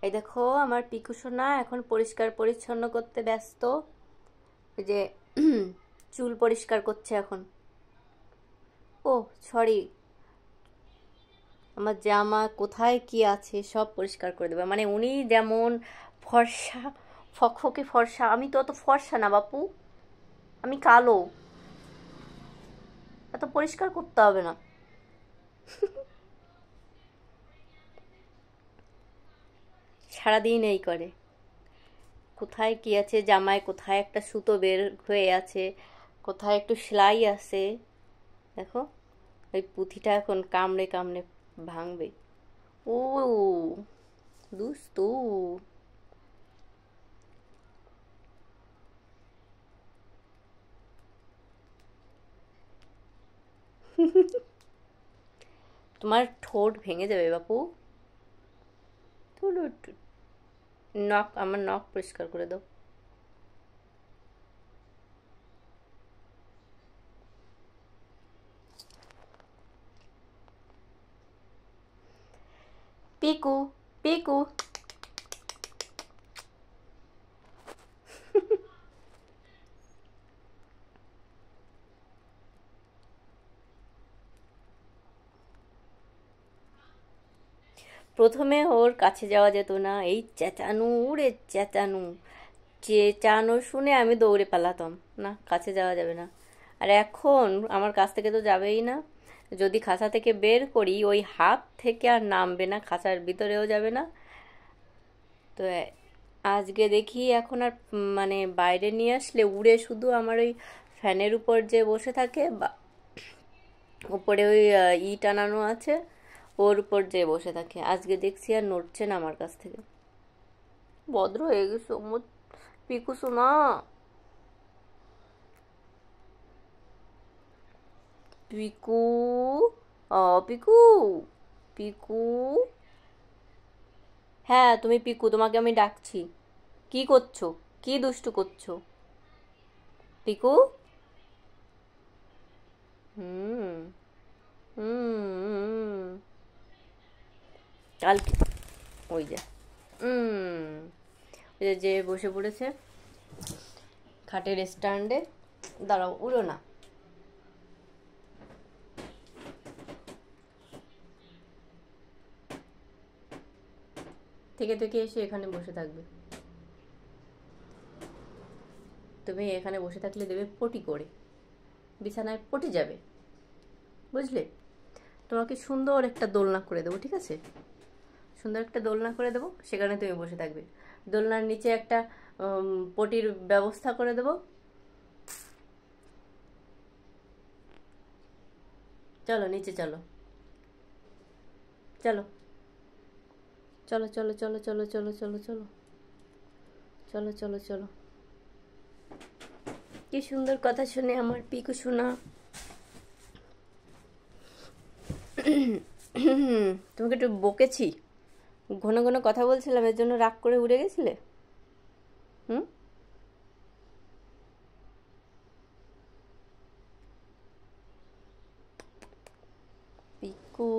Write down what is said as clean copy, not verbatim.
এই দেখো আমার পিকু সোনা এখন পরিষ্কার পরিচ্ছন্ন করতে ব্যস্ত। এই যে চুল পরিষ্কার করছে এখন। ও সরি, আমার জামা কোথায় কি আছে সব পরিষ্কার করে দেবে। মানে উনি যেমন ফর্সা, ফকফকে ফর্সা, আমি তো অত ফর্সা না বাপু, আমি কালো, এত পরিষ্কার করতে হবে না। সারাদিন এই করে, কোথায় কি আছে জামায়, কোথায় একটা সুতো বের হয়ে আছে, কোথায় একটু সেলাই আছে। দেখো ওই পুঁথিটা এখন কামড়ে কামড়ে ভাঙবে। ও দুস্তু। তোমার ঠোঁট ভেঙে যাবে বাপু। নখ, আমার নখ পরিষ্কার করে দাও। পিকু, পিকু। প্রথমে ওর কাছে যাওয়া যেত না, এই চেঁচানো রে চেঁচানো, চেঁচানো শুনে আমি দৌড়ে পালাতাম, না কাছে যাওয়া যাবে না। আর এখন আমার কাছ থেকে তো যাবেই না, যদি খাঁচা থেকে বের করি ওই হাত থেকে আর নামবে না, খাঁচার ভিতরেও যাবে না। তো আজকে দেখি এখন আর মানে বাইরে নিয়ে আসলে উড়ে শুধু আমার ওই ফ্যানের উপর যে বসে থাকে বা উপরে ওই টানানো আছে, ওর উপর যে বসে থাকে। আজকে দেখছি আর নড়ছে না আমার কাছ থেকে। ভদ্র হয়ে গেছো আমার পিকু সোনা। পিকু, পিকু, পিকু। হ্যাঁ তুমি পিকু, তোমাকে আমি ডাকছি। কি করছো, কি দুষ্টু করছো পিকু? হুম, হুম। কালকে ওই যে হুম, ওই যে যে বসে পড়েছে খাটের স্ট্যান্ডে। দাঁড়াও, উড়ো না। থেকে থেকে এসে এখানে বসে থাকবে। তুমি এখানে বসে থাকলে দেবে পটি করে, বিছানায় পটি যাবে, বুঝলে? তোমাকে সুন্দর একটা দোলনা করে দেবো, ঠিক আছে? সুন্দর একটা দোলনা করে দেবো, সেখানে তুমি বসে থাকবে। দোলনার নিচে একটা পটির ব্যবস্থা করে দেবো। চলো নিচে চলো, চলো, চলো চলো চলো চলো চলো চলো চলো চলো চলো চলো। কি সুন্দর কথা শুনে আমার পিকু শোনা। তোমাকে একটু বকেছি, ঘন ঘন কথা বলছিলাম, এর জন্য রাগ করে উড়ে গেছিলে। হুম। পিকু।